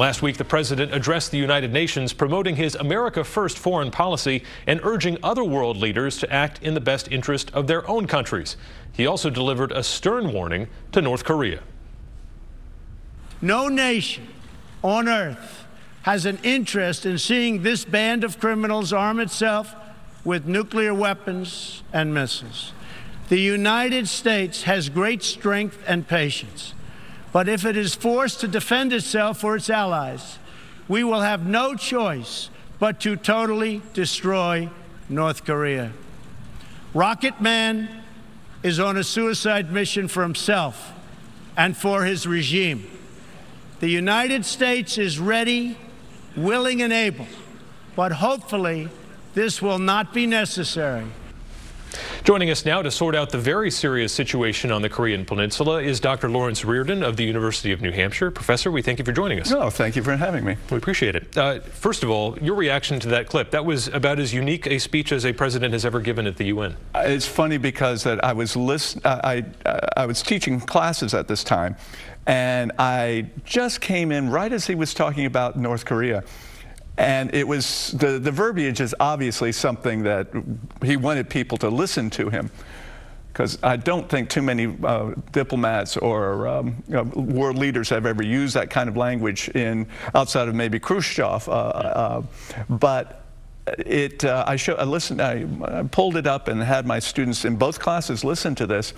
Last week, the president addressed the United Nations, promoting his America First foreign policy and urging other world leaders to act in the best interest of their own countries. He also delivered a stern warning to North Korea. No nation on earth has an interest in seeing this band of criminals arm itself with nuclear weapons and missiles. The United States has great strength and patience, but if it is forced to defend itself or its allies, we will have no choice but to totally destroy North Korea. Rocket Man is on a suicide mission for himself and for his regime. The United States is ready, willing, and able, but hopefully this will not be necessary. Joining us now to sort out the very serious situation on the Korean Peninsula is Dr. Lawrence Reardon of the University of New Hampshire. Professor, we thank you for joining us. No, thank you for having me. We appreciate it. First of all, your reaction to that clip, that was about as unique a speech as a president has ever given at the UN. It's funny because that I was teaching classes at this time, and I just came in right as he was talking about North Korea. And it was, the verbiage is obviously something that he wanted people to listen to him, because I don't think too many diplomats or world leaders have ever used that kind of language outside of maybe Khrushchev. But I pulled it up and had my students in both classes listen to this,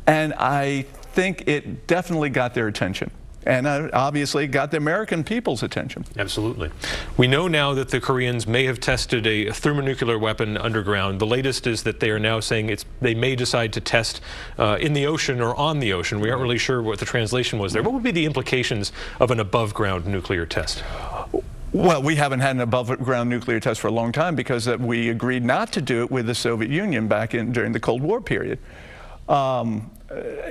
and I think it definitely got their attention. And obviously got the American people's attention. Absolutely. We know now that the Koreans may have tested a thermonuclear weapon underground. The latest is that they are now saying they may decide to test in the ocean or on the ocean. We aren't really sure what the translation was there. What would be the implications of an above-ground nuclear test? Well, we haven't had an above-ground nuclear test for a long time because we agreed not to do it with the Soviet Union back during the Cold War period.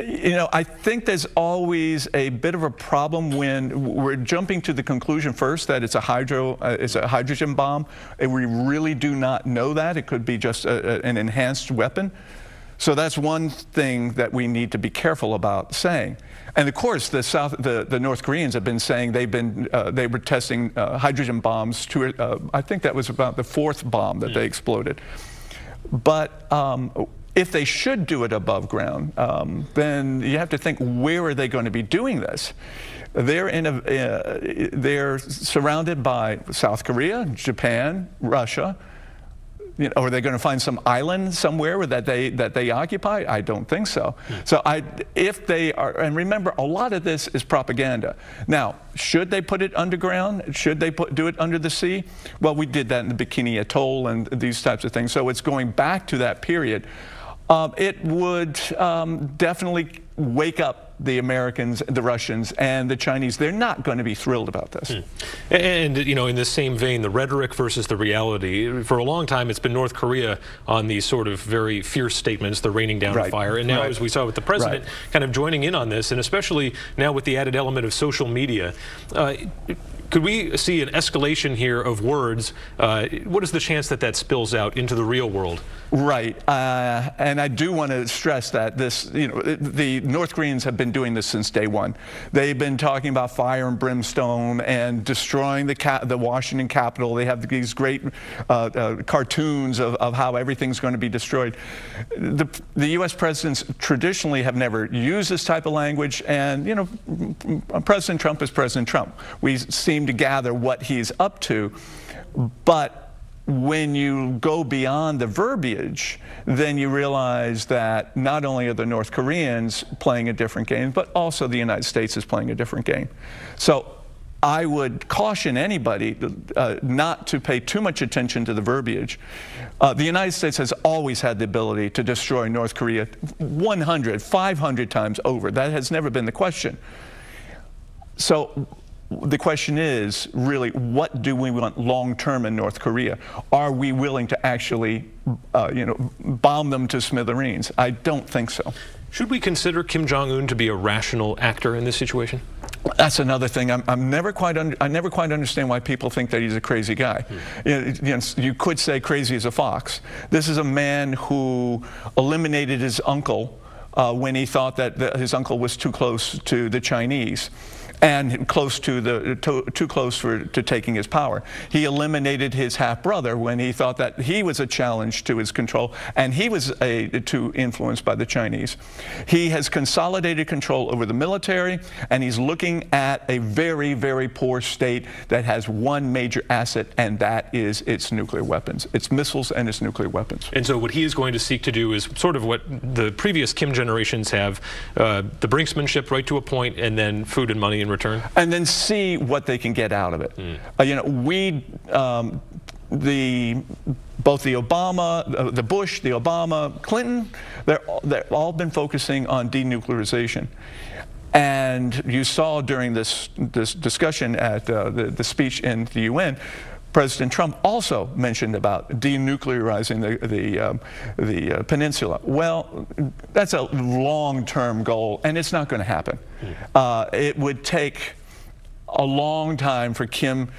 You know, I think there's always a bit of a problem when we're jumping to the conclusion first that it's a hydrogen bomb, and we really do not know that. It could be just an enhanced weapon. So that's one thing that we need to be careful about saying. And of course, the North Koreans have been saying they were testing hydrogen bombs. I think that was about the fourth bomb that they exploded. But if they should do it above ground, then you have to think, where are they going to be doing this? They're surrounded by South Korea, Japan, Russia. You know, are they going to find some island somewhere that they occupy? I don't think so. So if they are, and remember, a lot of this is propaganda. Now, should they put it underground? Should they do it under the sea? Well, we did that in the Bikini Atoll and these types of things. So it's going back to that period. It would definitely wake up the Americans, the Russians, and the Chinese. They're not going to be thrilled about this. And, you know, in this same vein, the rhetoric versus the reality. For a long time, it's been North Korea on these sort of very fierce statements, the raining down of fire. And now, as we saw with the president, kind of joining in on this, and especially now with the added element of social media. Could we see an escalation here of words? What is the chance that that spills out into the real world? Right, and I do want to stress that the North Koreans have been doing this since day one. They've been talking about fire and brimstone and destroying the Washington Capitol. They have these great cartoons of how everything's going to be destroyed. The U.S. presidents traditionally have never used this type of language, and you know, President Trump is President Trump. We seem to gather what he's up to, but when you go beyond the verbiage, then you realize that not only are the North Koreans playing a different game, but also the United States is playing a different game. So I would caution anybody not to pay too much attention to the verbiage. The United States has always had the ability to destroy North Korea 100, 500 times over. That has never been the question. So the question is really, what do we want long-term in North Korea? Are we willing to actually, bomb them to smithereens? I don't think so. Should we consider Kim Jong-un to be a rational actor in this situation? That's another thing. I never quite understand why people think that he's a crazy guy. You could say crazy as a fox. This is a man who eliminated his uncle when he thought that his uncle was too close to the Chinese. and close to too close to taking his power. He eliminated his half-brother when he thought that he was a challenge to his control, and he was too influenced by the Chinese. He has consolidated control over the military, and he's looking at a very, very poor state that has one major asset, and that is its nuclear weapons, its missiles and its nuclear weapons. And so what he is going to seek to do is sort of what the previous Kim generations have, the brinksmanship right to a point, and then food and money in return? And then see what they can get out of it. You know, both the Obama, the Bush, the Obama, Clinton, they've all been focusing on denuclearization. And you saw during this discussion at the speech in the UN, President Trump also mentioned about denuclearizing the peninsula. Well, that's a long-term goal, and it's not going to happen. It would take a long time for Kim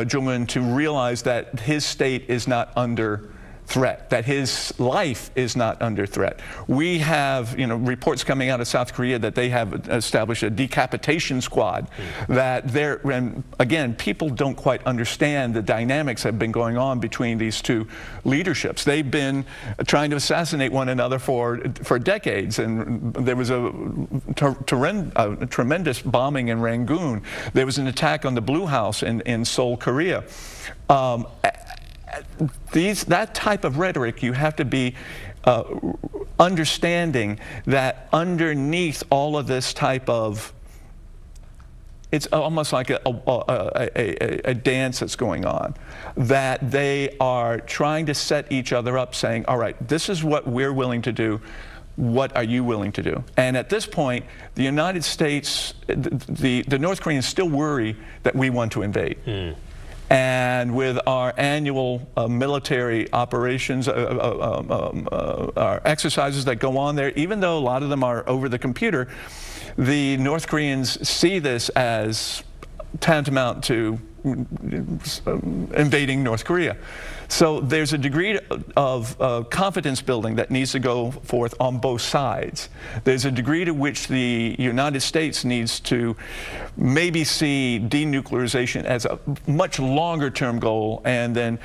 Jong-un to realize that his state is not under threat, that his life is not under threat. We have, you know, reports coming out of South Korea that they have established a decapitation squad, that they're, and again, people don't quite understand the dynamics that have been going on between these two leaderships. They've been trying to assassinate one another for decades, and there was a tremendous bombing in Rangoon. There was an attack on the Blue House in Seoul, Korea. That type of rhetoric, you have to be understanding that underneath all of this type of, it's almost like a dance that's going on, that they are trying to set each other up, saying, all right, this is what we're willing to do. What are you willing to do? And at this point, the United States, the North Koreans still worry that we want to invade. And with our annual military operations, our exercises that go on there, even though a lot of them are over the computer, the North Koreans see this as tantamount to invading North Korea. So there's a degree of confidence building that needs to go forth on both sides. There's a degree to which the United States needs to maybe see denuclearization as a much longer term goal, and then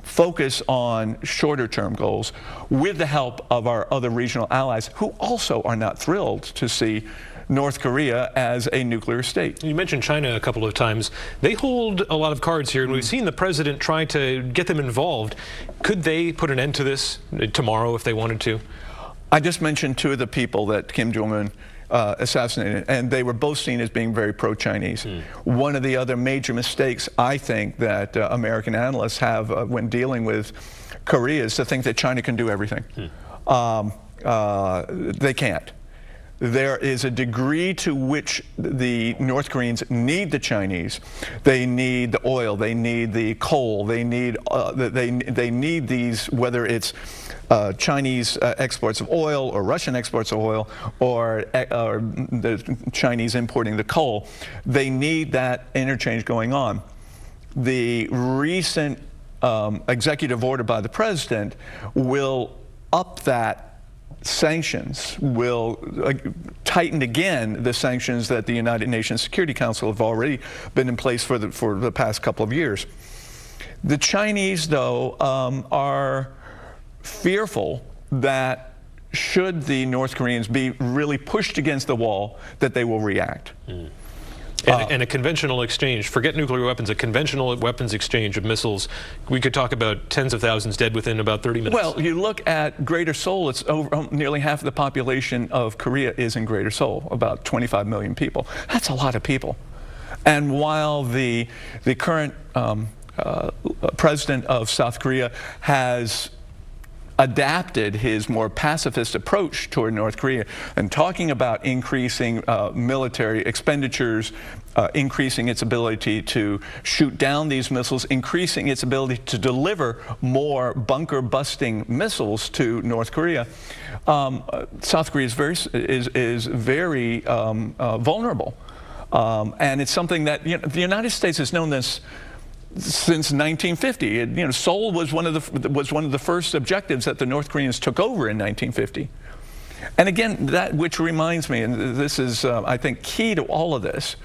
focus on shorter term goals with the help of our other regional allies, who also are not thrilled to see North Korea as a nuclear state. You mentioned China a couple of times. They hold a lot of cards here, and we've seen the president try to get them involved. Could they put an end to this tomorrow if they wanted to? I just mentioned two of the people that Kim Jong-un assassinated, and they were both seen as being very pro-Chinese. One of the other major mistakes, I think, that American analysts have when dealing with Korea is to think that China can do everything. They can't. There is a degree to which the North Koreans need the Chinese. They need the oil, they need the coal, they need these, whether it's Chinese exports of oil or Russian exports of oil, or the Chinese importing the coal. They need that interchange going on. The recent executive order by the president will up that sanctions, will tighten again the sanctions that the United Nations Security Council have already been in place for the past couple of years. The Chinese, though, are fearful that should the North Koreans be really pushed against the wall, that they will react. And a conventional exchange, forget nuclear weapons, a conventional weapons exchange of missiles, we could talk about tens of thousands dead within about 30 minutes. Well, you look at Greater Seoul, it's over, nearly half of the population of Korea is in Greater Seoul, about 25 million people. That's a lot of people. And while the current president of South Korea has adapted his more pacifist approach toward North Korea and talking about increasing military expenditures, increasing its ability to shoot down these missiles, increasing its ability to deliver more bunker-busting missiles to North Korea. South Korea is very vulnerable, and it's something that, you know, the United States has known this since 1950. You know, Seoul was one of the first objectives that the North Koreans took over in 1950. And again, that which reminds me, and this is I think key to all of this,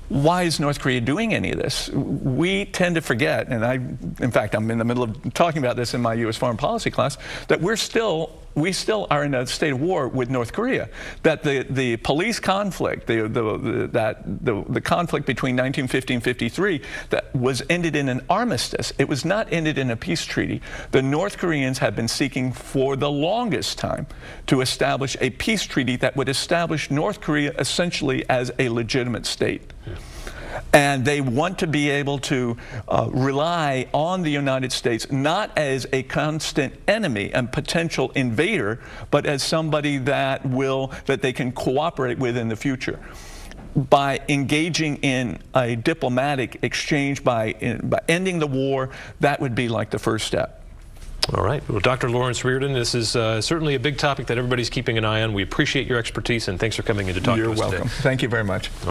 why is North Korea doing any of this? We tend to forget, and in fact, I'm in the middle of talking about this in my U.S. foreign policy class, that we still are in a state of war with North Korea. That the police conflict, the conflict between 1950 and 53, that was ended in an armistice. It was not ended in a peace treaty. The North Koreans have been seeking for the longest time to establish a peace treaty that would establish North Korea essentially as a legitimate state. And they want to be able to rely on the United States not as a constant enemy and potential invader, but as somebody that they can cooperate with in the future. By engaging in a diplomatic exchange, by ending the war, that would be like the first step. All right. Well, Dr. Lawrence Reardon, this is certainly a big topic that everybody's keeping an eye on. We appreciate your expertise, and thanks for coming in to talk to us today. You're welcome. Thank you very much.